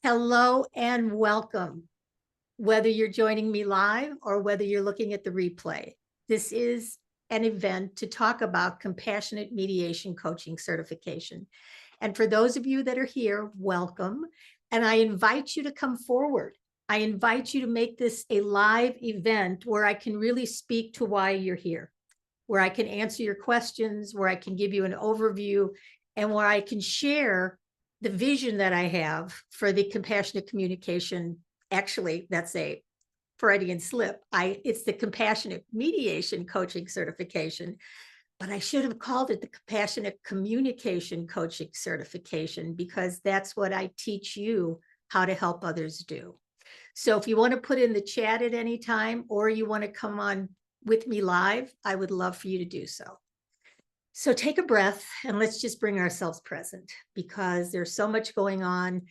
Hello and welcome, whether you're joining me live or whether you're looking at the replay. This is an event to talk about compassionate mediation coaching certification. And for those of you that are here, welcome. And I invite you to come forward. I invite you to make this a live event where I can really speak to why you're here, where I can answer your questions, where I can give you an overview, and where I can share the vision that I have for the compassionate communication. Actually, that's a Freudian slip. It's the compassionate mediation coaching certification, but I should have called it the compassionate communication coaching certification because that's what I teach you how to help others do. So if you want to put in the chat at any time, or you want to come on with me live, I would love for you to do so. So take a breath and let's just bring ourselves present because there's so much going on.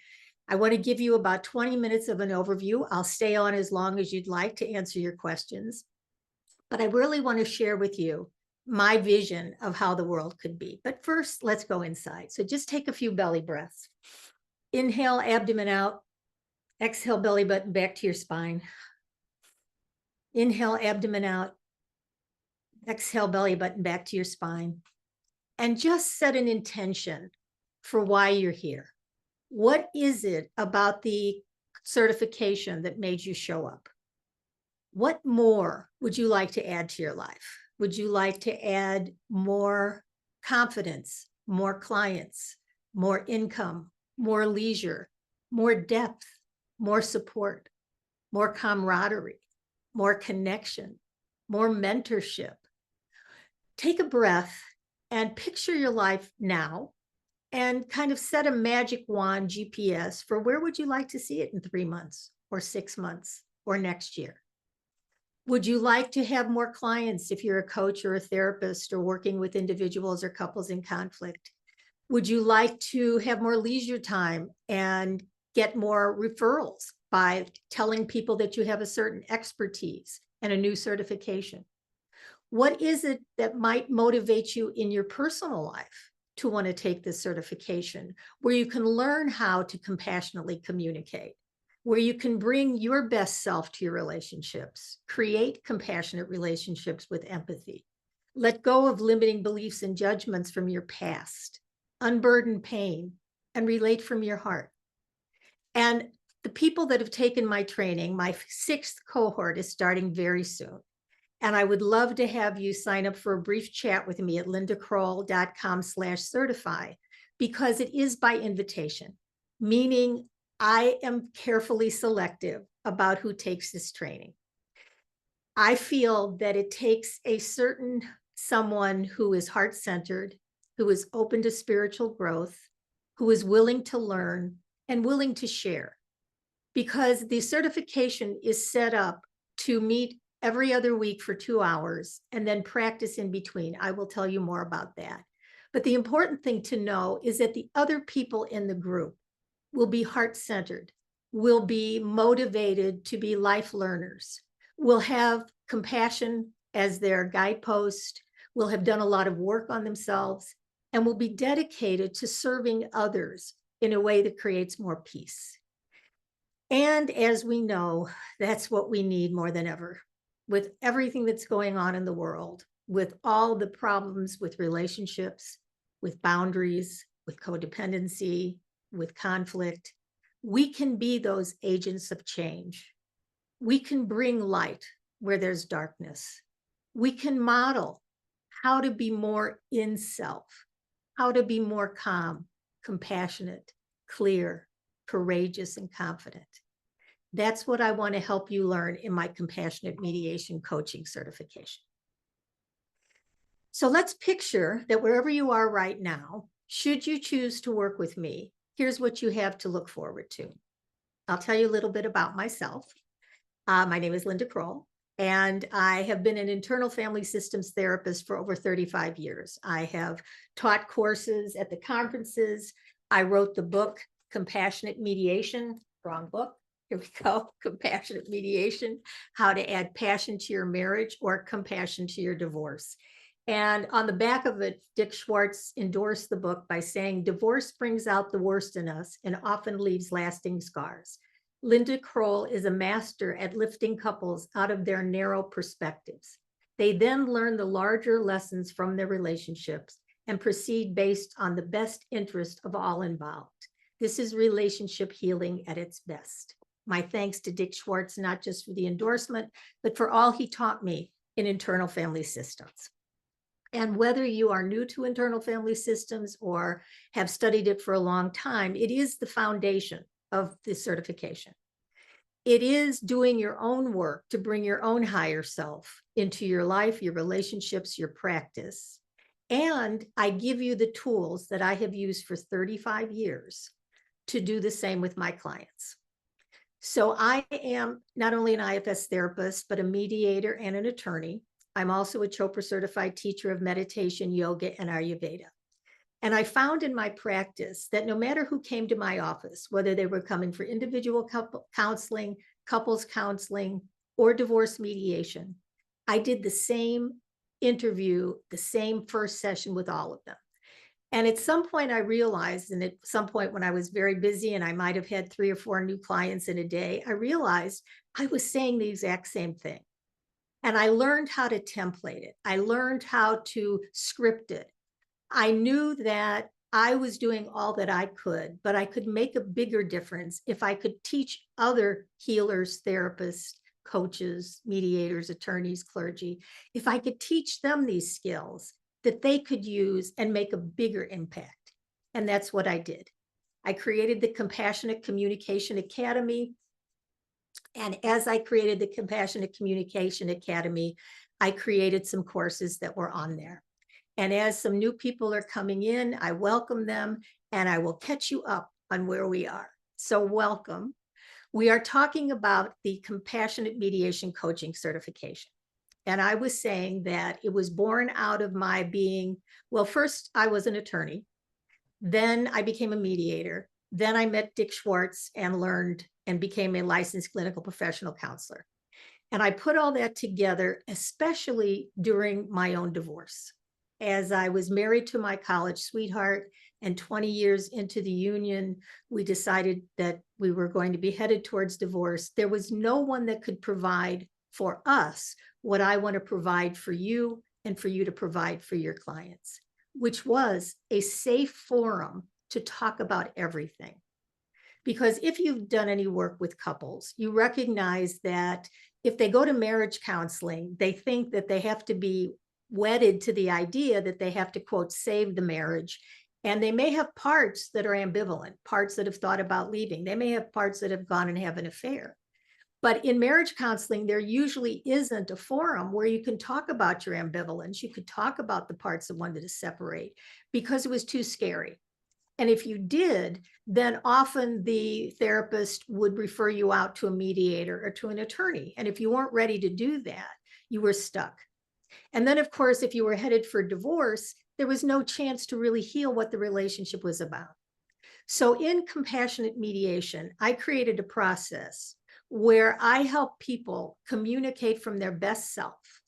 I want to give you about 20 minutes of an overview. I'll stay on as long as you'd like to answer your questions, but I really want to share with you my vision of how the world could be. But first, let's go inside. So just take a few belly breaths. Inhale, abdomen out. Exhale, belly button back to your spine. Inhale, abdomen out. Exhale, belly button back to your spine. And just set an intention for why you're here. What is it about the certification that made you show up? What more would you like to add to your life? Would you like to add more confidence, more clients, more income, more leisure, more depth, more support, more camaraderie, more connection, more mentorship? Take a breath and picture your life now and kind of set a magic wand GPS for where would you like to see it in 3 months or 6 months or next year? Would you like to have more clients if you're a coach or a therapist or working with individuals or couples in conflict? Would you like to have more leisure time and get more referrals by telling people that you have a certain expertise and a new certification? What is it that might motivate you in your personal life to want to take this certification, where you can learn how to compassionately communicate, where you can bring your best self to your relationships, create compassionate relationships with empathy, let go of limiting beliefs and judgments from your past, unburden pain, and relate from your heart? And the people that have taken my training, my 6th cohort is starting very soon. And I would love to have you sign up for a brief chat with me at lindakroll.com/certify, because it is by invitation, meaning I am carefully selective about who takes this training. I feel that it takes a certain someone who is heart-centered, who is open to spiritual growth, who is willing to learn and willing to share, because the certification is set up to meet every other week for 2 hours and then practice in between. I will tell you more about that. But the important thing to know is that the other people in the group will be heart-centered, will be motivated to be life learners, will have compassion as their guidepost, will have done a lot of work on themselves, and will be dedicated to serving others in a way that creates more peace. And as we know, that's what we need more than ever. With everything that's going on in the world, with all the problems with relationships, with boundaries, with codependency, with conflict, we can be those agents of change. We can bring light where there's darkness. We can model how to be more in self, how to be more calm, compassionate, clear, courageous, and confident. That's what I want to help you learn in my compassionate mediation coaching certification. So let's picture that wherever you are right now, should you choose to work with me, here's what you have to look forward to. I'll tell you a little bit about myself. My name is Linda Kroll, and I have been an internal family systems therapist for over 35 years. I have taught courses at the conferences. I wrote the book, Compassionate Mediation, wrong book. Here we go, Compassionate Mediation, How to Add Passion to Your Marriage or Compassion to Your Divorce. And on the back of it, Dick Schwartz endorsed the book by saying, divorce brings out the worst in us and often leaves lasting scars. Linda Kroll is a master at lifting couples out of their narrow perspectives. They then learn the larger lessons from their relationships and proceed based on the best interest of all involved. This is relationship healing at its best. My thanks to Dick Schwartz, not just for the endorsement, but for all he taught me in internal family systems. And whether you are new to internal family systems or have studied it for a long time, it is the foundation of the certification. It is doing your own work to bring your own higher self into your life, your relationships, your practice. And I give you the tools that I have used for 35 years to do the same with my clients. So I am not only an IFS therapist, but a mediator and an attorney. I'm also a Chopra Certified Teacher of Meditation, Yoga, and Ayurveda. And I found in my practice that no matter who came to my office, whether they were coming for individual counseling, couples counseling, or divorce mediation, I did the same interview, the same first session with all of them. And at some point I realized, and at some point when I was very busy and I might have had 3 or 4 new clients in a day, I realized I was saying the exact same thing. And I learned how to template it. I learned how to script it. I knew that I was doing all that I could, but I could make a bigger difference if I could teach other healers, therapists, coaches, mediators, attorneys, clergy, if I could teach them these skills that they could use and make a bigger impact. And that's what I did. I created the Compassionate Communication Academy. And as I created the Compassionate Communication Academy, I created some courses that were on there. And as some new people are coming in, I welcome them and I will catch you up on where we are. So welcome. We are talking about the Compassionate Mediation Coaching Certification. And I was saying that it was born out of my being, well, first I was an attorney, then I became a mediator, then I met Dick Schwartz and learned and became a licensed clinical professional counselor. And I put all that together, especially during my own divorce. As I was married to my college sweetheart and 20 years into the union, we decided that we were going to be headed towards divorce. There was no one that could provide for us what I want to provide for you and for you to provide for your clients, which was a safe forum to talk about everything. Because if you've done any work with couples, you recognize that if they go to marriage counseling, they think that they have to be wedded to the idea that they have to, quote, save the marriage. And they may have parts that are ambivalent, parts that have thought about leaving. They may have parts that have gone and have an affair. But in marriage counseling, there usually isn't a forum where you can talk about your ambivalence. You could talk about the parts that wanted to separate because it was too scary. And if you did, then often the therapist would refer you out to a mediator or to an attorney. And if you weren't ready to do that, you were stuck. And then, of course, if you were headed for divorce, there was no chance to really heal what the relationship was about. So in compassionate mediation, I created a process where I help people communicate from their best self,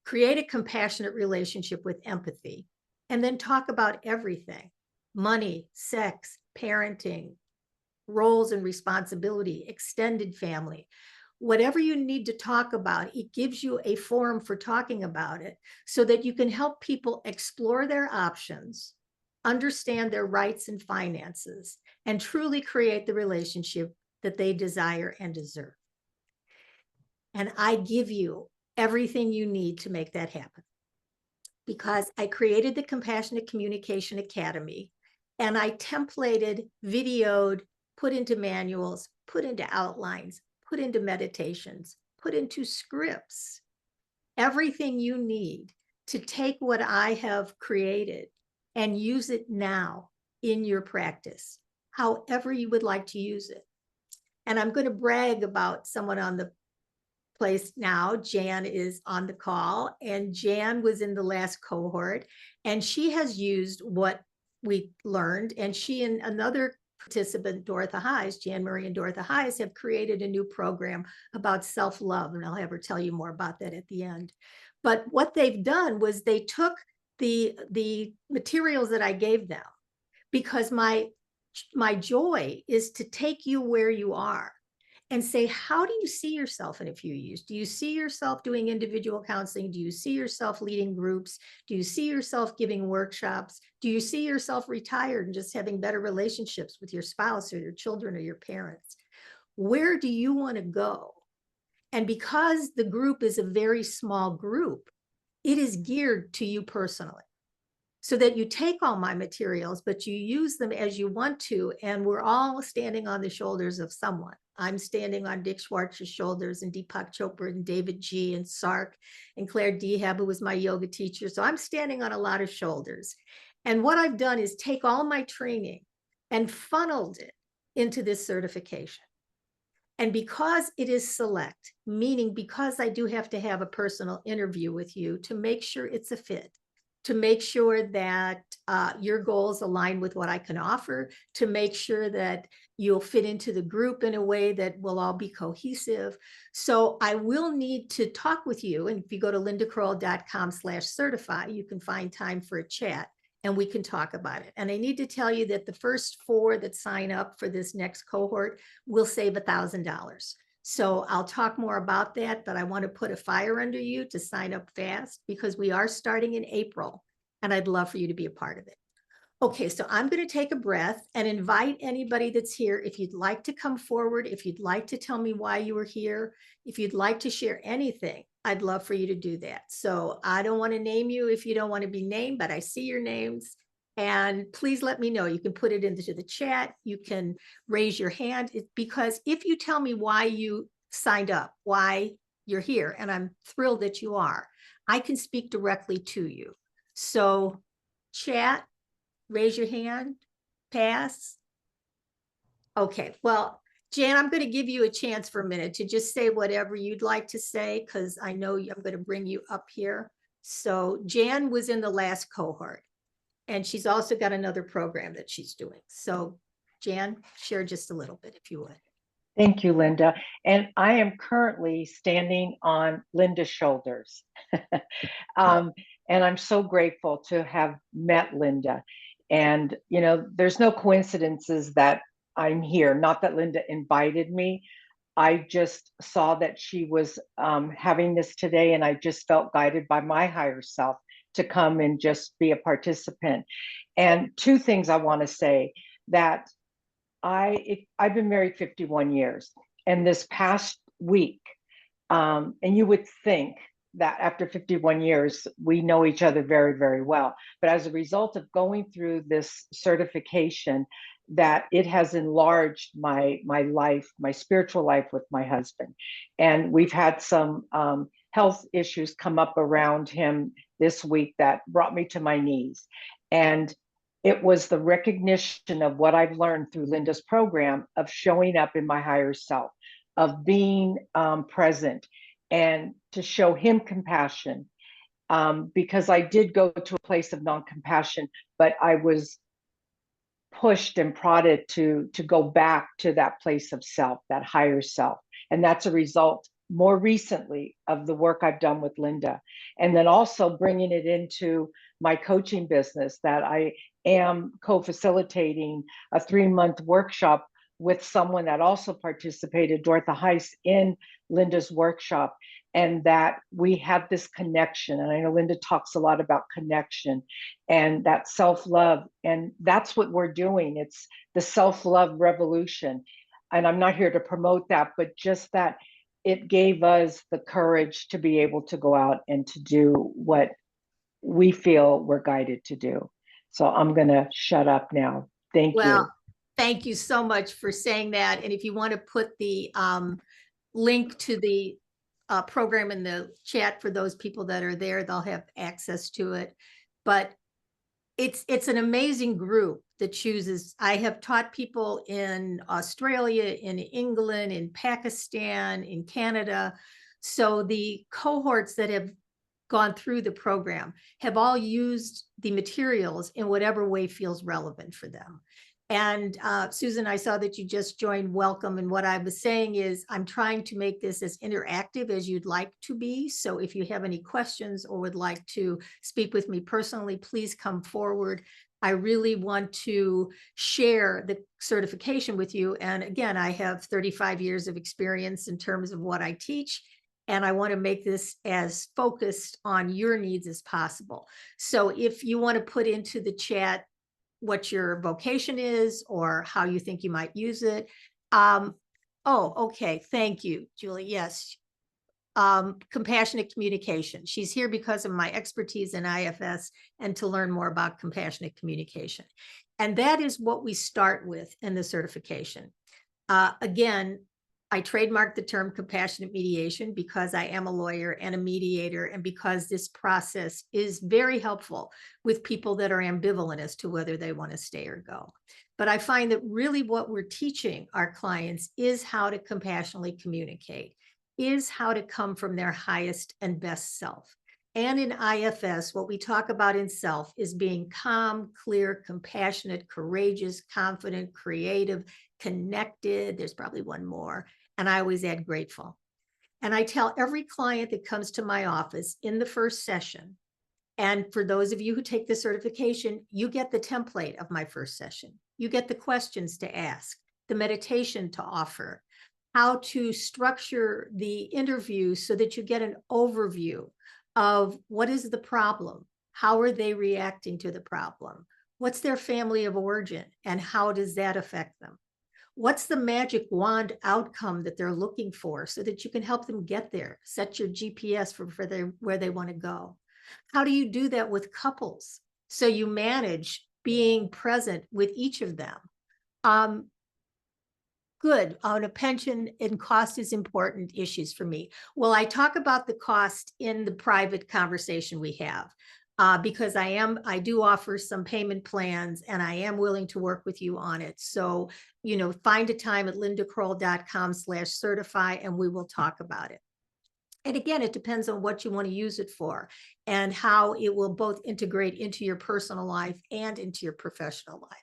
create a compassionate relationship with empathy, and then talk about everything: money, sex, parenting, roles and responsibility, extended family. Whatever you need to talk about, it gives you a forum for talking about it so that you can help people explore their options, understand their rights and finances, and truly create the relationship that they desire and deserve. And I give you everything you need to make that happen, because I created the Compassionate Communication Academy and I templated, videoed, put into manuals, put into outlines, put into meditations, put into scripts, everything you need to take what I have created and use it now in your practice, however you would like to use it. And I'm going to brag about someone on the place now. Jan is on the call, and Jan was in the last cohort, and she has used what we learned, and she and another participant, Dorothy Hayes, Jan Marie and Dorothy Hayes, have created a new program about self-love, and I'll have her tell you more about that at the end. But what they've done was they took the materials that I gave them, because my joy is to take you where you are and say, how do you see yourself in a few years? Do you see yourself doing individual counseling? Do you see yourself leading groups? Do you see yourself giving workshops? Do you see yourself retired and just having better relationships with your spouse or your children or your parents? Where do you want to go? And because the group is a very small group, it is geared to you personally, so that you take all my materials, but you use them as you want to. And we're all standing on the shoulders of someone. I'm standing on Dick Schwartz's shoulders, and Deepak Chopra and David G and Sark and Claire Dehab, who was my yoga teacher. So I'm standing on a lot of shoulders. And what I've done is take all my training and funneled it into this certification. And because it is select, meaning because I do have to have a personal interview with you to make sure it's a fit, to make sure that your goals align with what I can offer, to make sure that you'll fit into the group in a way that will all be cohesive. So I will need to talk with you. And if you go to lindakroll.com/certify, you can find time for a chat and we can talk about it. And I need to tell you that the first 4 that sign up for this next cohort will save $1,000. So I'll talk more about that, but I want to put a fire under you to sign up fast, because we are starting in April and I'd love for you to be a part of it. Okay, so I'm going to take a breath and invite anybody that's here. If you'd like to come forward, if you'd like to tell me why you were here, if you'd like to share anything, I'd love for you to do that. So I don't want to name you if you don't want to be named, but I see your names. And please let me know. You can put it into the chat. You can raise your hand, because if you tell me why you signed up, why you're here, and I'm thrilled that you are, I can speak directly to you. So chat, raise your hand, pass. Okay, well, Jan, I'm going to give you a chance for a minute to just say whatever you'd like to say, because I know I'm going to bring you up here. So Jan was in the last cohort, and she's also got another program that she's doing. So Jan, share just a little bit if you would. Thank you, Linda. And I am currently standing on Linda's shoulders. And I'm so grateful to have met Linda. And, you know, there's no coincidences that I'm here. Not that Linda invited me. I just saw that she was having this today, and I just felt guided by my higher self to come and just be a participant. And 2 things I want to say: that I've been married 51 years, and this past week, and you would think that after 51 years, we know each other very, very well. But as a result of going through this certification, that it has enlarged my life, my spiritual life with my husband. And we've had some health issues come up around him this week that brought me to my knees. And it was the recognition of what I've learned through Linda's program of showing up in my higher self, of being present, and to show him compassion, because I did go to a place of non-compassion, but I was pushed and prodded to go back to that place of self, that higher self. And that's a result more recently of the work I've done with Linda. And then also bringing it into my coaching business, that I am co-facilitating a 3-month workshop with someone that also participated, Dorothy Heiss, in Linda's workshop. And that we have this connection. And I know Linda talks a lot about connection and that self-love. And that's what we're doing. It's the self-love revolution. And I'm not here to promote that, but just that it gave us the courage to be able to go out and to do what we feel we're guided to do. So I'm going to shut up now. Thank you. Thank you so much for saying that. And if you want to put the link to the program in the chat for those people that are there, they'll have access to it. But it's an amazing group that chooses. I have taught people in Australia, in England, in Pakistan, in Canada. So the cohorts that have gone through the program have all used the materials in whatever way feels relevant for them. And Susan, I saw that you just joined. Welcome. And what I was saying is I'm trying to make this as interactive as you'd like to be. So if you have any questions or would like to speak with me personally, please come forward. I really want to share the certification with you. And again, I have 35 years of experience in terms of what I teach. And I want to make this as focused on your needs as possible. So if you want to put into the chat what your vocation is or how you think you might use it. Oh, okay. Thank you, Julie. Yes. Compassionate communication. She's here because of my expertise in IFS and to learn more about compassionate communication. And that is what we start with in the certification. Again, I trademarked the term compassionate mediation because I am a lawyer and a mediator, and because this process is very helpful with people that are ambivalent as to whether they want to stay or go. But I find that really what we're teaching our clients is how to compassionately communicate, is how to come from their highest and best self. And in IFS, what we talk about in self is being calm, clear, compassionate, courageous, confident, creative, connected. There's probably one more. And I always add grateful. And I tell every client that comes to my office in the first session, and for those of you who take the certification, you get the template of my first session. You get the questions to ask, the meditation to offer, how to structure the interview so that you get an overview of what is the problem, how are they reacting to the problem, what's their family of origin, and how does that affect them? What's the magic wand outcome that they're looking for so that you can help them get there, set your GPS for where they want to go? How do you do that with couples? So you manage being present with each of them. Good. On a pension and cost is important issues for me. Well, I talk about the cost in the private conversation we have. Because I do offer some payment plans and I am willing to work with you on it. So, find a time at lindacroll.com/certify and we will talk about it. And again, it depends on what you want to use it for and how it will both integrate into your personal life and into your professional life.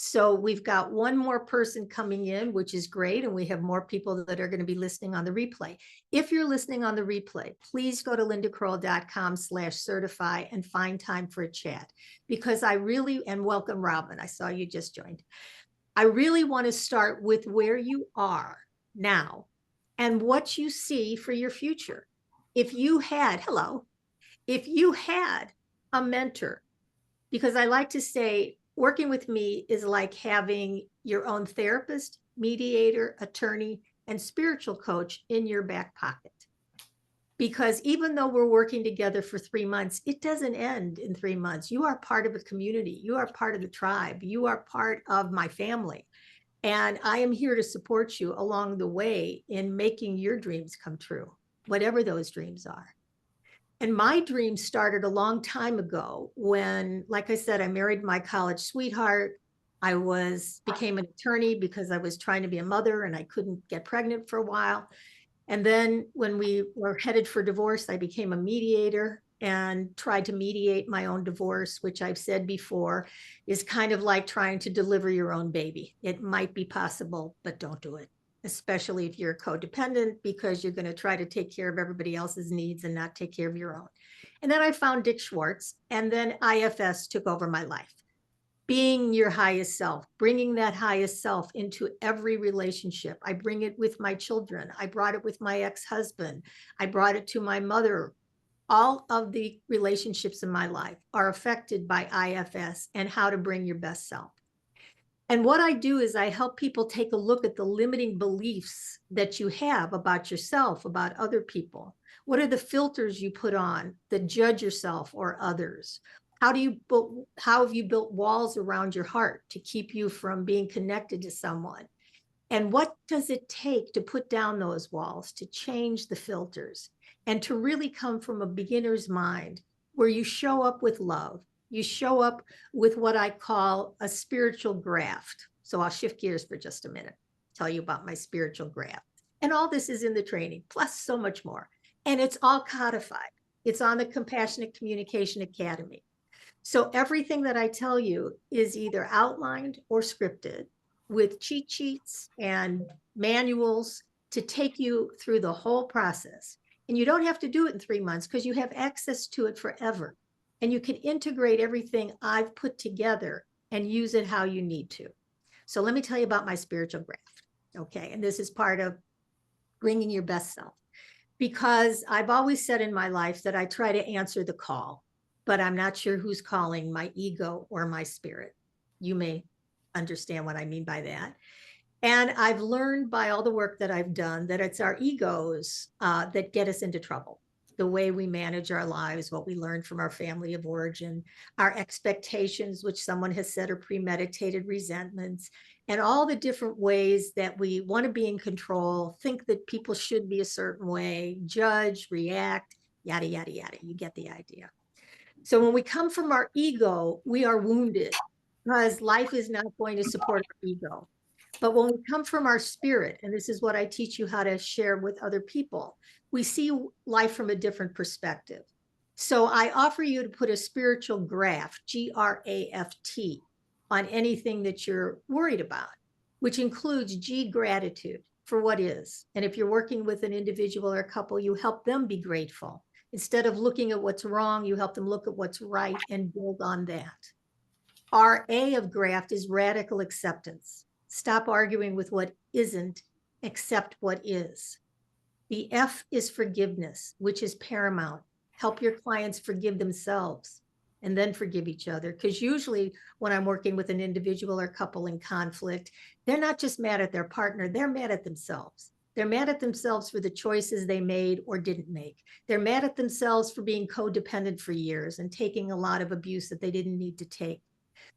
So we've got one more person coming in, which is great. And we have more people that are going to be listening on the replay. If you're listening on the replay, please go to lindacroll.com/certify and find time for a chat, because and welcome, Robin. I saw you just joined. I really want to start with where you are now and what you see for your future. If you had a mentor, because I like to say, working with me is like having your own therapist, mediator, attorney, and spiritual coach in your back pocket. Because even though we're working together for 3 months, it doesn't end in 3 months. You are part of a community. You are part of the tribe. You are part of my family. And I am here to support you along the way in making your dreams come true, whatever those dreams are. And my dream started a long time ago when, like I said, I married my college sweetheart. I became an attorney because I was trying to be a mother and I couldn't get pregnant for a while. And then when we were headed for divorce, I became a mediator and tried to mediate my own divorce, which I've said before is kind of like trying to deliver your own baby. It might be possible, but don't do it, especially if you're codependent, because you're going to try to take care of everybody else's needs and not take care of your own. And then I found Dick Schwartz, and then IFS took over my life. Being your highest self, bringing that highest self into every relationship. I bring it with my children. I brought it with my ex-husband. I brought it to my mother. All of the relationships in my life are affected by IFS and how to bring your best self. And what I do is I help people take a look at the limiting beliefs that you have about yourself, about other people. What are the filters you put on that judge yourself or others? How have you built walls around your heart to keep you from being connected to someone? And what does it take to put down those walls, to change the filters, and to really come from a beginner's mind where you show up with love? You show up with what I call a spiritual graft. So I'll shift gears for just a minute, tell you about my spiritual graft. And all this is in the training, plus so much more. And it's all codified. It's on the Compassionate Communication Academy. So everything that I tell you is either outlined or scripted with cheat sheets and manuals to take you through the whole process. And you don't have to do it in 3 months because you have access to it forever. And you can integrate everything I've put together and use it how you need to. So let me tell you about my spiritual graft. Okay. And this is part of bringing your best self, because I've always said in my life that I try to answer the call, but I'm not sure who's calling, my ego or my spirit. You may understand what I mean by that. And I've learned by all the work that I've done that it's our egos that get us into trouble. The way we manage our lives, what we learned from our family of origin, our expectations, which someone has said are premeditated resentments, and all the different ways that we want to be in control, think that people should be a certain way, judge, react, yada, yada, yada. You get the idea. So when we come from our ego, we are wounded because life is not going to support our ego. But when we come from our spirit, and this is what I teach you how to share with other people, we see life from a different perspective. So I offer you to put a spiritual graft, GRAFT, on anything that you're worried about, which includes G, gratitude for what is. And if you're working with an individual or a couple, you help them be grateful. Instead of looking at what's wrong, you help them look at what's right and build on that. Our A of graft is radical acceptance. Stop arguing with what isn't, accept what is. The F is forgiveness, which is paramount. Help your clients forgive themselves and then forgive each other. Because usually when I'm working with an individual or couple in conflict, they're not just mad at their partner, they're mad at themselves. They're mad at themselves for the choices they made or didn't make. They're mad at themselves for being codependent for years and taking a lot of abuse that they didn't need to take.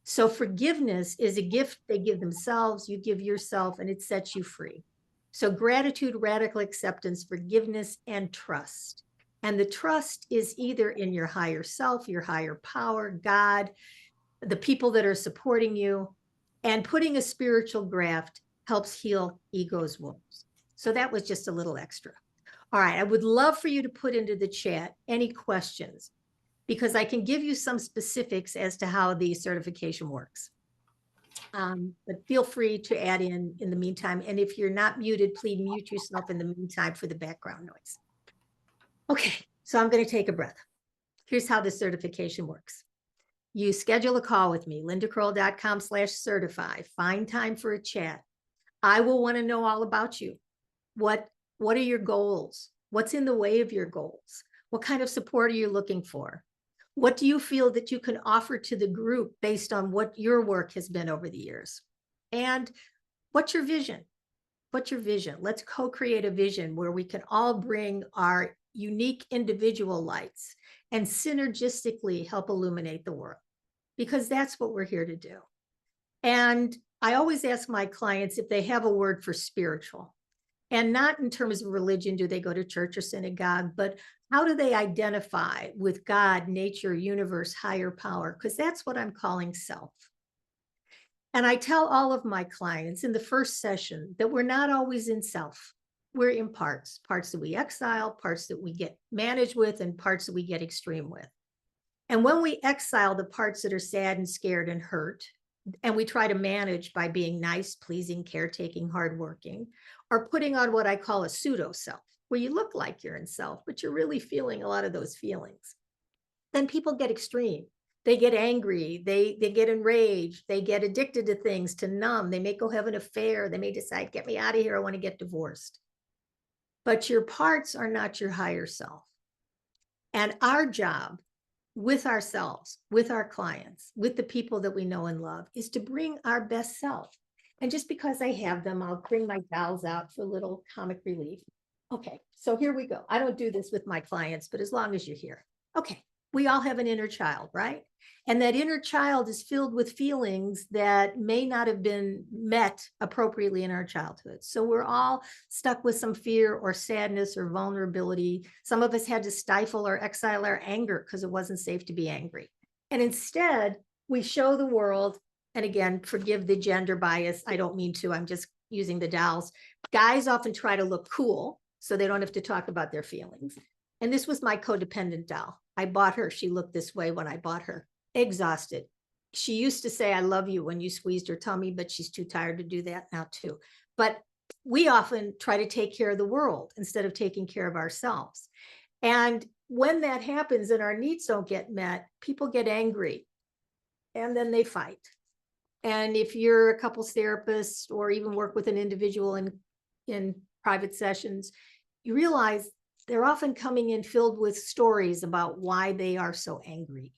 So forgiveness is a gift they give themselves, you give yourself, and it sets you free. So gratitude, radical acceptance, forgiveness, and trust. And the trust is either in your higher self, your higher power, God, the people that are supporting you, and putting a spiritual graft helps heal ego's wounds. So that was just a little extra. All right, I would love for you to put into the chat any questions, because I can give you some specifics as to how the certification works. But feel free to add in the meantime. And if you're not muted, please mute yourself in the meantime for the background noise. Okay, so I'm going to take a breath. Here's how the certification works. You schedule a call with me, lindakroll.com/certify. Find time for a chat. I will want to know all about you. What are your goals? What's in the way of your goals? What kind of support are you looking for? What do you feel that you can offer to the group based on what your work has been over the years? And what's your vision? What's your vision? Let's co-create a vision where we can all bring our unique individual lights and synergistically help illuminate the world, because that's what we're here to do. And I always ask my clients if they have a word for spiritual. And not in terms of religion, do they go to church or synagogue, but how do they identify with God, nature, universe, higher power? Because that's what I'm calling self. And I tell all of my clients in the first session that we're not always in self. We're in parts that we exile, parts that we get managed with, and parts that we get extreme with. And when we exile the parts that are sad and scared and hurt, and we try to manage by being nice, pleasing, caretaking, hardworking, or putting on what I call a pseudo self, where you look like you're in self, but you're really feeling a lot of those feelings. Then people get extreme. They get angry, they get enraged, they get addicted to things, to numb. They may go have an affair. They may decide, get me out of here, I want to get divorced. But your parts are not your higher self. And our job with ourselves, with our clients, with the people that we know and love, is to bring our best self. And just because I have them, I'll bring my dolls out for a little comic relief. Okay, so here we go. I don't do this with my clients, but as long as you're here. Okay, we all have an inner child, right? And that inner child is filled with feelings that may not have been met appropriately in our childhood. So we're all stuck with some fear or sadness or vulnerability. Some of us had to stifle or exile our anger because it wasn't safe to be angry. And instead, we show the world, and again, forgive the gender bias. I don't mean to, I'm just using the dolls. Guys often try to look cool so they don't have to talk about their feelings. And this was my codependent doll. I bought her. She looked this way when I bought her. exhausted. She used to say, I love you when you squeezed her tummy, but she's too tired to do that now too. But we often try to take care of the world instead of taking care of ourselves. And when that happens and our needs don't get met, people get angry and then they fight. And if you're a couples therapist or even work with an individual in private sessions, you realize they're often coming in filled with stories about why they are so angry.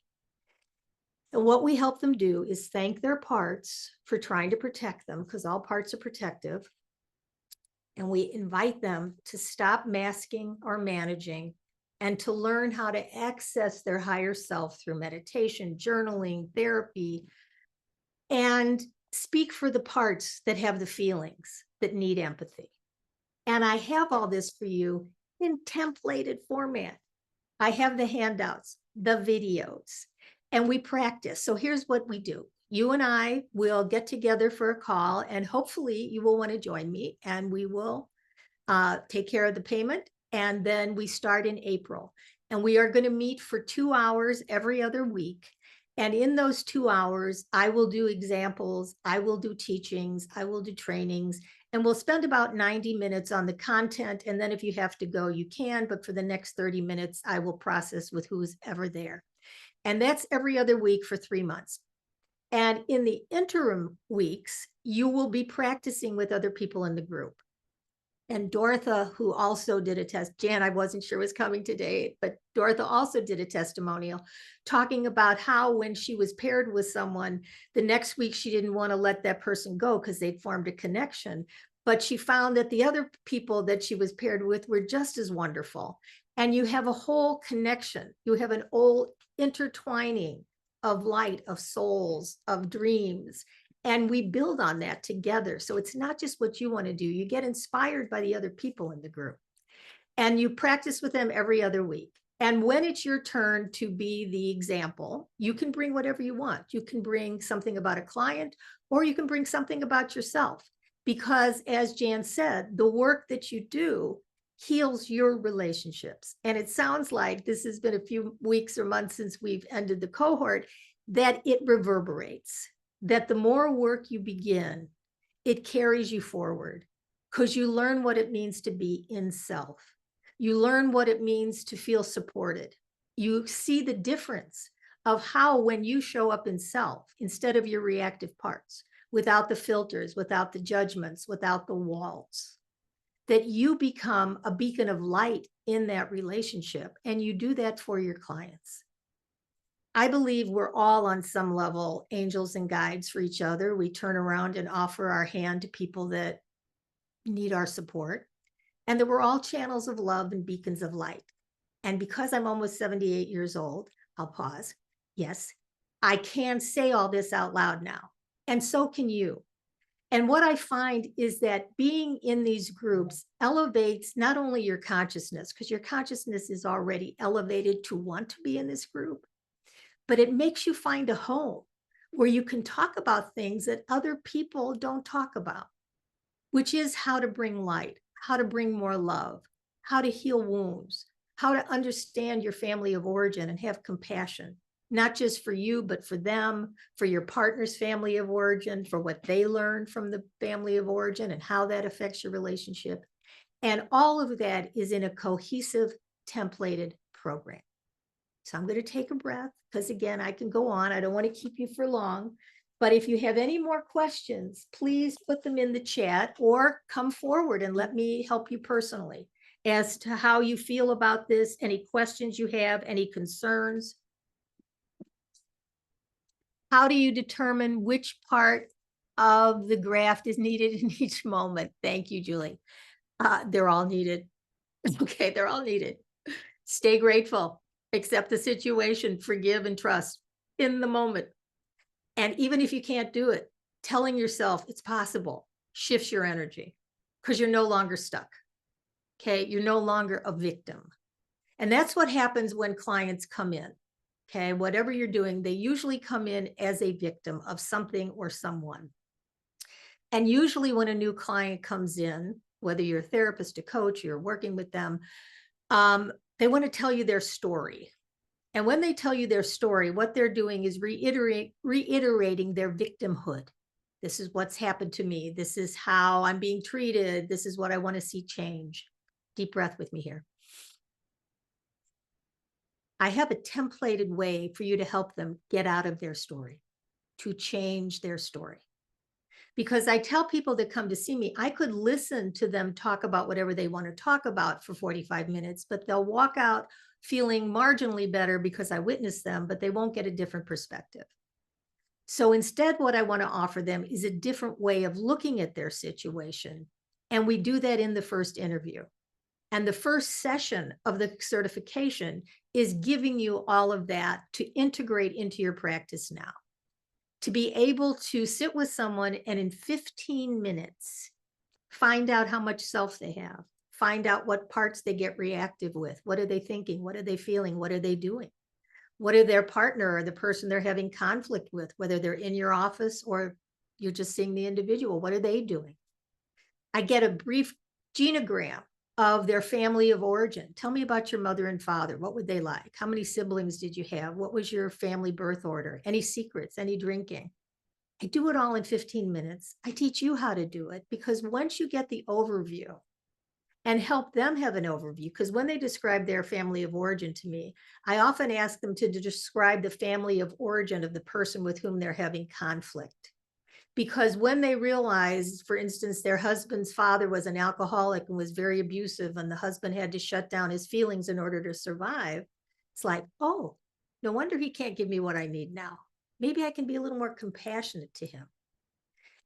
And what we help them do is thank their parts for trying to protect them, because all parts are protective. And we invite them to stop masking or managing and to learn how to access their higher self through meditation, journaling, therapy, and speak for the parts that have the feelings that need empathy. And I have all this for you in templated format. I have the handouts, the videos, and we practice. So here's what we do. You and I will get together for a call, and hopefully you will want to join me, and we will take care of the payment. And then we start in April, and we are going to meet for 2 hours every other week. And in those 2 hours, I will do examples, I will do teachings, I will do trainings, and we'll spend about 90 minutes on the content. And then if you have to go, you can, but for the next 30 minutes, I will process with who's ever there. And that's every other week for 3 months. And in the interim weeks, you will be practicing with other people in the group. And Dorotha, who also did a test, Jan, I wasn't sure was coming today, but Dorotha also did a testimonial talking about how when she was paired with someone, the next week she didn't want to let that person go because they'd formed a connection. But she found that the other people that she was paired with were just as wonderful. And you have a whole connection. You have an old intertwining of light, of souls, of dreams. And we build on that together. So it's not just what you want to do. You get inspired by the other people in the group. And you practice with them every other week. And when it's your turn to be the example, you can bring whatever you want. You can bring something about a client, or you can bring something about yourself. Because as Jan said, the work that you do heals your relationships. And it sounds like this has been a few weeks or months since we've ended the cohort, that it reverberates. That the more work you begin, it carries you forward, because you learn what it means to be in self. You learn what it means to feel supported. You see the difference of how when you show up in self, instead of your reactive parts, without the filters, without the judgments, without the walls, that you become a beacon of light in that relationship. And you do that for your clients. I believe we're all on some level angels and guides for each other. We turn around and offer our hand to people that need our support, and that we're all channels of love and beacons of light. And because I'm almost 78 years old, I'll pause. Yes, I can say all this out loud now, and so can you. And what I find is that being in these groups elevates not only your consciousness, because your consciousness is already elevated to want to be in this group, but it makes you find a home where you can talk about things that other people don't talk about, which is how to bring light, how to bring more love, how to heal wounds, how to understand your family of origin and have compassion, not just for you, but for them, for your partner's family of origin, for what they learned from the family of origin and how that affects your relationship. And all of that is in a cohesive, templated program. So I'm going to take a breath, because again, I can go on. I don't want to keep you for long. But if you have any more questions, please put them in the chat or come forward and let me help you personally as to how you feel about this, any questions you have, any concerns. How do you determine which part of the graft is needed in each moment? Thank you, Julie. They're all needed. Okay, they're all needed. Stay grateful. Accept the situation, forgive and trust in the moment. And even if you can't do it, telling yourself it's possible shifts your energy, because you're no longer stuck. Okay, you're no longer a victim. And that's what happens when clients come in. Okay, whatever you're doing, they usually come in as a victim of something or someone. And usually when a new client comes in, whether you're a therapist, a coach, you're working with them, they want to tell you their story. And when they tell you their story, what they're doing is reiterating their victimhood. This is what's happened to me. This is how I'm being treated. This is what I want to see change. Deep breath with me here. I have a templated way for you to help them get out of their story, to change their story. Because I tell people that come to see me, I could listen to them talk about whatever they want to talk about for 45 minutes, but they'll walk out feeling marginally better because I witnessed them, but they won't get a different perspective. So instead, what I want to offer them is a different way of looking at their situation. And we do that in the first interview. And the first session of the certification is giving you all of that to integrate into your practice now. To be able to sit with someone and in 15 minutes, find out how much self they have, find out what parts they get reactive with. What are they thinking? What are they feeling? What are they doing? What are their partner or the person they're having conflict with, whether they're in your office or you're just seeing the individual? What are they doing? I get a brief genogram of their family of origin. Tell me about your mother and father. What were they like? How many siblings did you have? What was your family birth order? Any secrets? Any drinking? I do it all in 15 minutes. I teach you how to do it because once you get the overview and help them have an overview, because when they describe their family of origin to me, I often ask them to describe the family of origin of the person with whom they're having conflict. Because when they realize, for instance, their husband's father was an alcoholic and was very abusive, and the husband had to shut down his feelings in order to survive, it's like, oh, no wonder he can't give me what I need now. Maybe I can be a little more compassionate to him.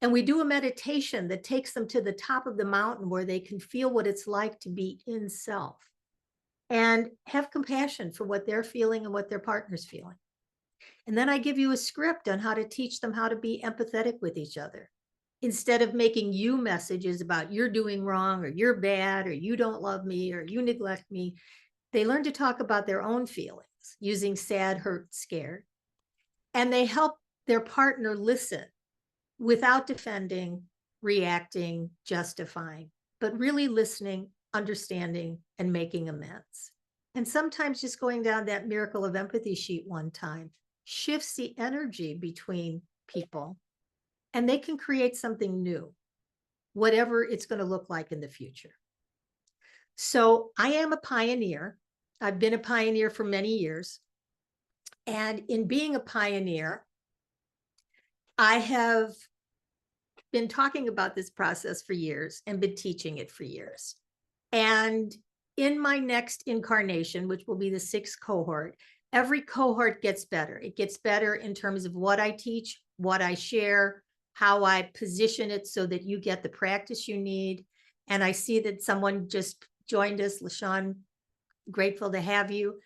And we do a meditation that takes them to the top of the mountain where they can feel what it's like to be in self and have compassion for what they're feeling and what their partner's feeling. And then I give you a script on how to teach them how to be empathetic with each other. Instead of making you messages about you're doing wrong or you're bad or you don't love me or you neglect me, they learn to talk about their own feelings using sad, hurt, scared. And they help their partner listen without defending, reacting, justifying, but really listening, understanding, and making amends. And sometimes just going down that miracle of empathy sheet one time shifts the energy between people and they can create something new, whatever it's going to look like in the future. So I am a pioneer. I've been a pioneer for many years. And in being a pioneer, I have been talking about this process for years and been teaching it for years. And in my next incarnation, which will be the 6th cohort, every cohort gets better. It gets better in terms of what I teach, what I share, how I position it so that you get the practice you need. And I see that someone just joined us, LaShawn, grateful to have you.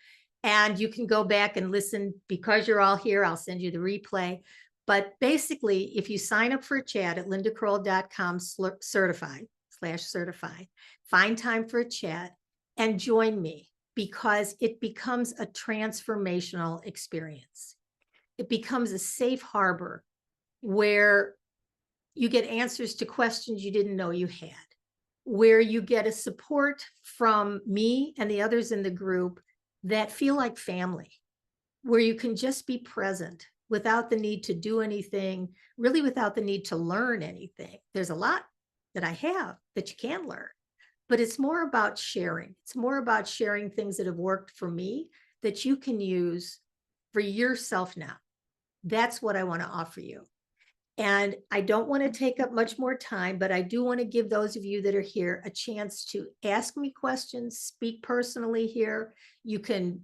And you can go back and listen because you're all here. I'll send you the replay. But basically, if you sign up for a chat at lindakroll.com/certify, find time for a chat and join me because it becomes a transformational experience. It becomes a safe harbor where you get answers to questions you didn't know you had, where you get a support from me and the others in the group that feel like family, where you can just be present without the need to do anything, really without the need to learn anything. There's a lot that I have that you can learn, but it's more about sharing. It's more about sharing things that have worked for me that you can use for yourself now. That's what I want to offer you. And I don't want to take up much more time, but I do want to give those of you that are here a chance to ask me questions, speak personally here. You can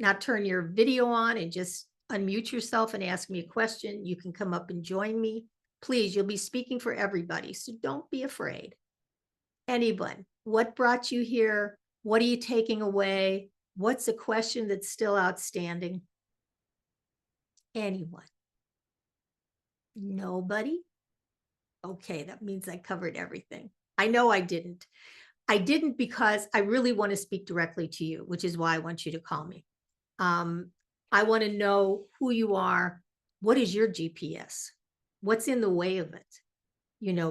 not turn your video on and just unmute yourself and ask me a question. You can come up and join me. Please, you'll be speaking for everybody, so don't be afraid. Anyone, what brought you here? What are you taking away? What's a question that's still outstanding? Anyone? Nobody? Okay, that means I covered everything. I know I didn't. I didn't because I really want to speak directly to you, which is why I want you to call me. I want to know who you are. What is your GPS? What's in the way of it?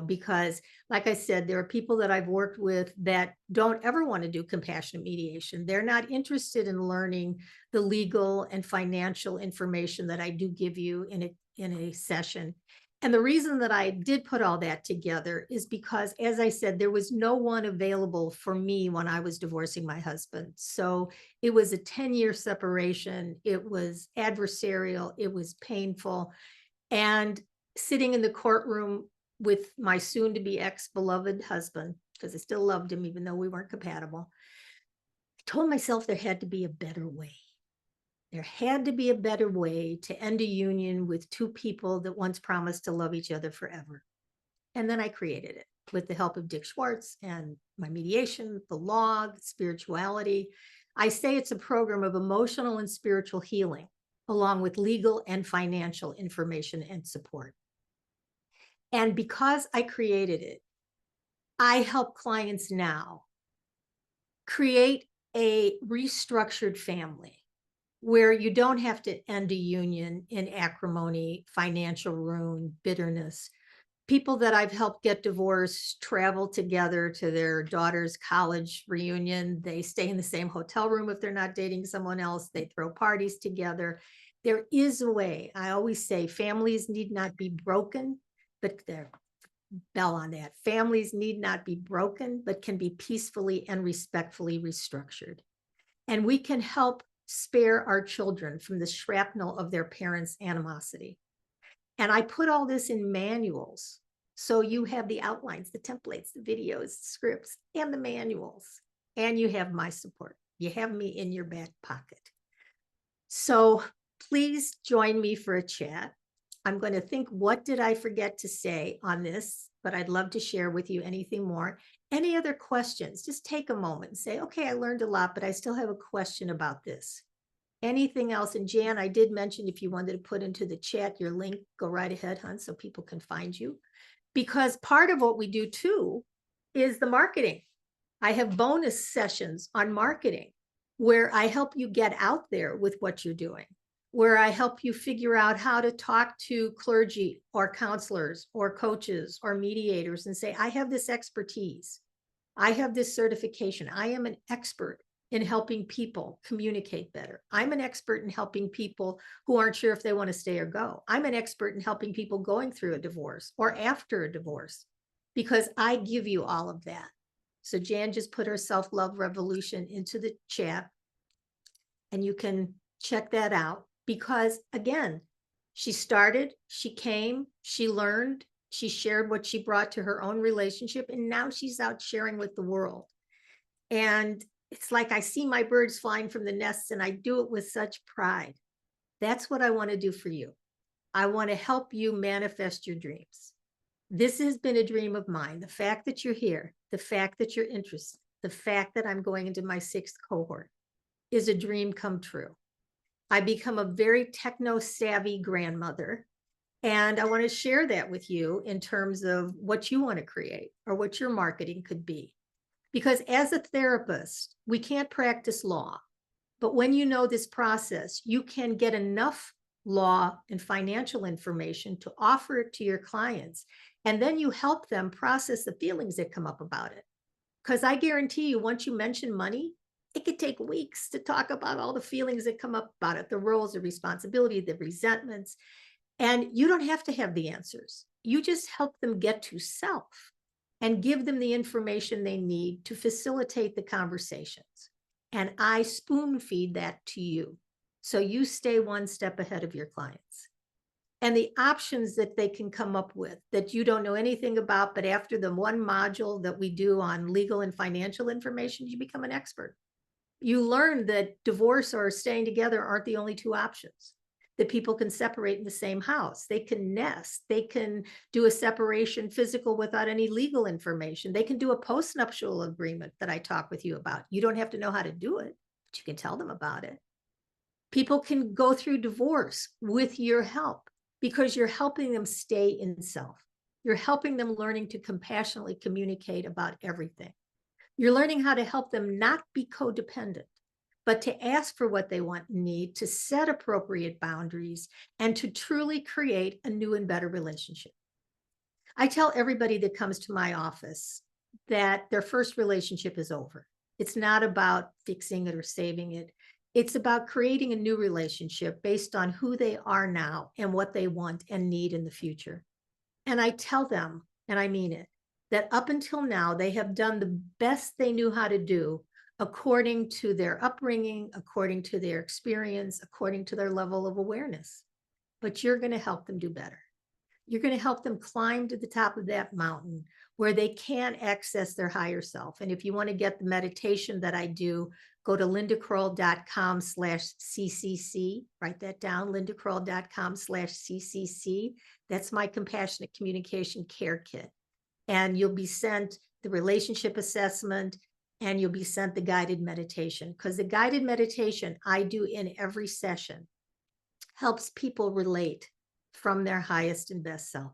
because like I said, there are people that I've worked with that don't ever want to do compassionate mediation. They're not interested in learning the legal and financial information that I do give you in a session. And the reason that I did put all that together is because, as I said, there was no one available for me when I was divorcing my husband. So it was a 10-year separation. It was adversarial. It was painful. And sitting in the courtroom with my soon-to-be ex-beloved husband, because I still loved him, even though we weren't compatible, I told myself there had to be a better way. There had to be a better way to end a union with two people that once promised to love each other forever. And then I created it with the help of Dick Schwartz and my mediation, the law, the spirituality. I say it's a program of emotional and spiritual healing, along with legal and financial information and support. And because I created it, I help clients now create a restructured family where you don't have to end a union in acrimony, financial ruin, bitterness. People that I've helped get divorced travel together to their daughter's college reunion. They stay in the same hotel room if they're not dating someone else. They throw parties together. There is a way. I always say families need not be broken, but they're bell on that. Families need not be broken, but can be peacefully and respectfully restructured. And we can help spare our children from the shrapnel of their parents' animosity. And I put all this in manuals. So you have the outlines, the templates, the videos, scripts, and the manuals. And you have my support. You have me in your back pocket. So please join me for a chat. I'm going to think, what did I forget to say on this? But I'd love to share with you anything more. Any other questions? Just take a moment and say, okay, I learned a lot, but I still have a question about this. Anything else? And Jan, I did mention if you wanted to put into the chat your link, go right ahead, hon, so people can find you. Because part of what we do too is the marketing. I have bonus sessions on marketing where I help you get out there with what you're doing, where I help you figure out how to talk to clergy or counselors or coaches or mediators and say, I have this expertise. I have this certification. I am an expert in helping people communicate better. I'm an expert in helping people who aren't sure if they want to stay or go. I'm an expert in helping people going through a divorce or after a divorce, because I give you all of that. So Jan just put her self-love revolution into the chat, and you can check that out. Because again, she started, she came, she learned, she shared what she brought to her own relationship, and now she's out sharing with the world. And it's like I see my birds flying from the nests, and I do it with such pride. That's what I want to do for you. I want to help you manifest your dreams. This has been a dream of mine. The fact that you're here, the fact that you're interested, the fact that I'm going into my 6th cohort is a dream come true. I become a very techno-savvy grandmother, and I want to share that with you in terms of what you want to create or what your marketing could be. Because as a therapist, we can't practice law, but when you know this process, you can get enough law and financial information to offer it to your clients. And then you help them process the feelings that come up about it. Because I guarantee you, once you mention money, it could take weeks to talk about all the feelings that come up about it, the roles, the responsibility, the resentments. And you don't have to have the answers. You just help them get to self and give them the information they need to facilitate the conversations. And I spoon feed that to you. So you stay one step ahead of your clients. And the options that they can come up with that you don't know anything about, but after the one module that we do on legal and financial information, you become an expert. You learn that divorce or staying together aren't the only two options. That people can separate in the same house. They can nest. They can do a separation physical without any legal information. They can do a postnuptial agreement that I talk with you about. You don't have to know how to do it, but you can tell them about it. People can go through divorce with your help because you're helping them stay in self. You're helping them learning to compassionately communicate about everything. You're learning how to help them not be codependent, but to ask for what they want and need, to set appropriate boundaries, and to truly create a new and better relationship. I tell everybody that comes to my office that their first relationship is over. It's not about fixing it or saving it. It's about creating a new relationship based on who they are now and what they want and need in the future. And I tell them, and I mean it, that up until now, they have done the best they knew how to do according to their upbringing, according to their experience, according to their level of awareness. But you're going to help them do better. You're going to help them climb to the top of that mountain where they can access their higher self. And if you want to get the meditation that I do, go to lindakroll.com/CCC. Write that down, lindakroll.com/CCC. That's my compassionate communication care kit. And you'll be sent the relationship assessment and you'll be sent the guided meditation, because the guided meditation I do in every session helps people relate from their highest and best self.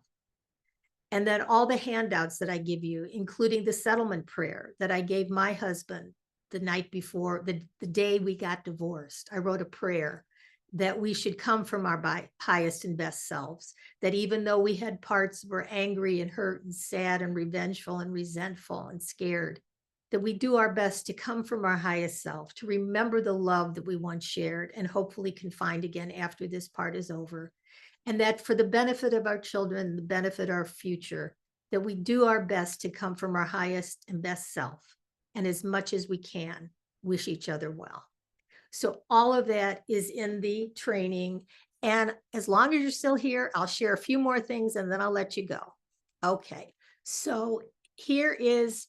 And then all the handouts that I give you, including the settlement prayer that I gave my husband the night before, the day we got divorced. I wrote a prayer that we should come from our highest and best selves, that even though we had parts were angry and hurt and sad and revengeful and resentful and scared, that we do our best to come from our highest self, to remember the love that we once shared and hopefully can find again after this part is over. And that for the benefit of our children, the benefit of our future, that we do our best to come from our highest and best self. And as much as we can, wish each other well. So all of that is in the training. And as long as you're still here, I'll share a few more things and then I'll let you go. Okay, so here is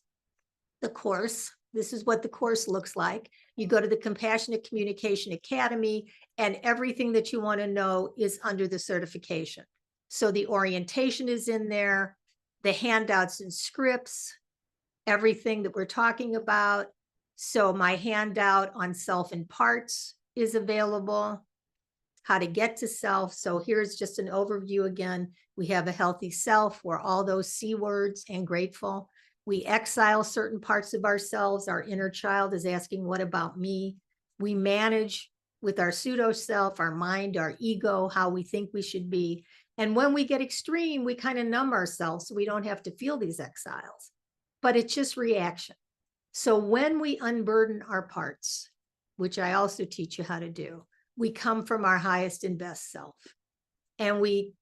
the course. This is what the course looks like. You go to the Compassionate Communication Academy and everything that you want to know is under the certification. So the orientation is in there, the handouts and scripts, everything that we're talking about. So my handout on self in parts is available, how to get to self. So here's just an overview again. We have a healthy self where all those C words and grateful. We exile certain parts of ourselves. Our inner child is asking, what about me? We manage with our pseudo self, our mind, our ego, how we think we should be. And when we get extreme, we kind of numb ourselves so we don't have to feel these exiles, but it's just reaction. So when we unburden our parts, which I also teach you how to do, we come from our highest and best self. And we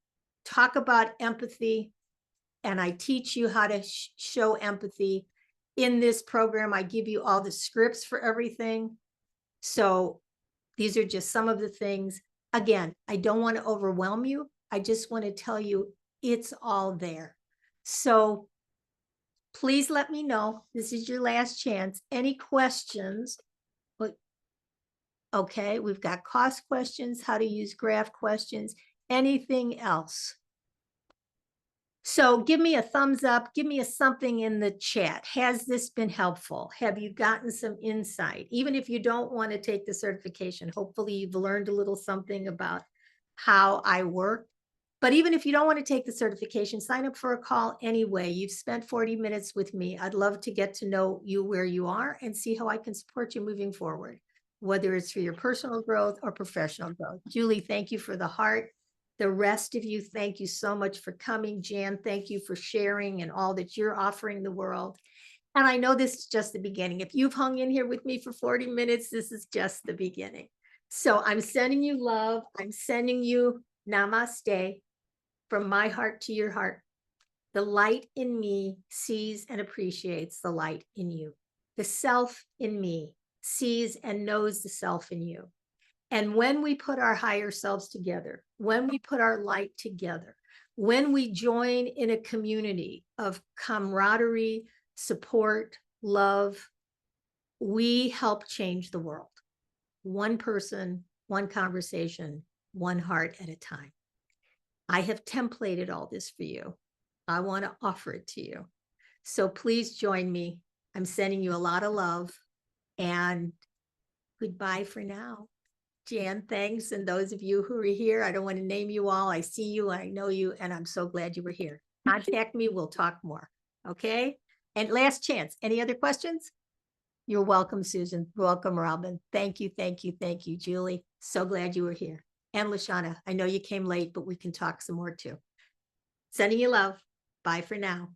talk about empathy, and I teach you how to show empathy. In this program, I give you all the scripts for everything. So these are just some of the things. Again, I don't want to overwhelm you. I just want to tell you it's all there. So please let me know. This is your last chance. Any questions? Okay, we've got cost questions, how to use graph questions, anything else. So give me a thumbs up, give me a something in the chat. Has this been helpful? Have you gotten some insight? Even if you don't want to take the certification, hopefully you've learned a little something about how I work. But even if you don't want to take the certification, sign up for a call anyway. You've spent 40 minutes with me. I'd love to get to know you where you are and see how I can support you moving forward, whether it's for your personal growth or professional growth. Julie, thank you for the heart. The rest of you, thank you so much for coming. Jan, thank you for sharing and all that you're offering the world. And I know this is just the beginning. If you've hung in here with me for 40 minutes, this is just the beginning. So I'm sending you love. I'm sending you namaste from my heart to your heart. The light in me sees and appreciates the light in you. The self in me sees and knows the self in you. And when we put our higher selves together, when we put our light together, when we join in a community of camaraderie, support, love, we help change the world. One person, one conversation, one heart at a time. I have templated all this for you. I want to offer it to you. So please join me. I'm sending you a lot of love and goodbye for now. Jan, thanks. And those of you who are here, I don't want to name you all. I see you, I know you, and I'm so glad you were here. Contact me, we'll talk more. Okay. And last chance, any other questions? You're welcome, Susan. Welcome, Robin. Thank you, thank you, thank you, Julie. So glad you were here. And Lashana, I know you came late, but we can talk some more too. Sending you love. Bye for now.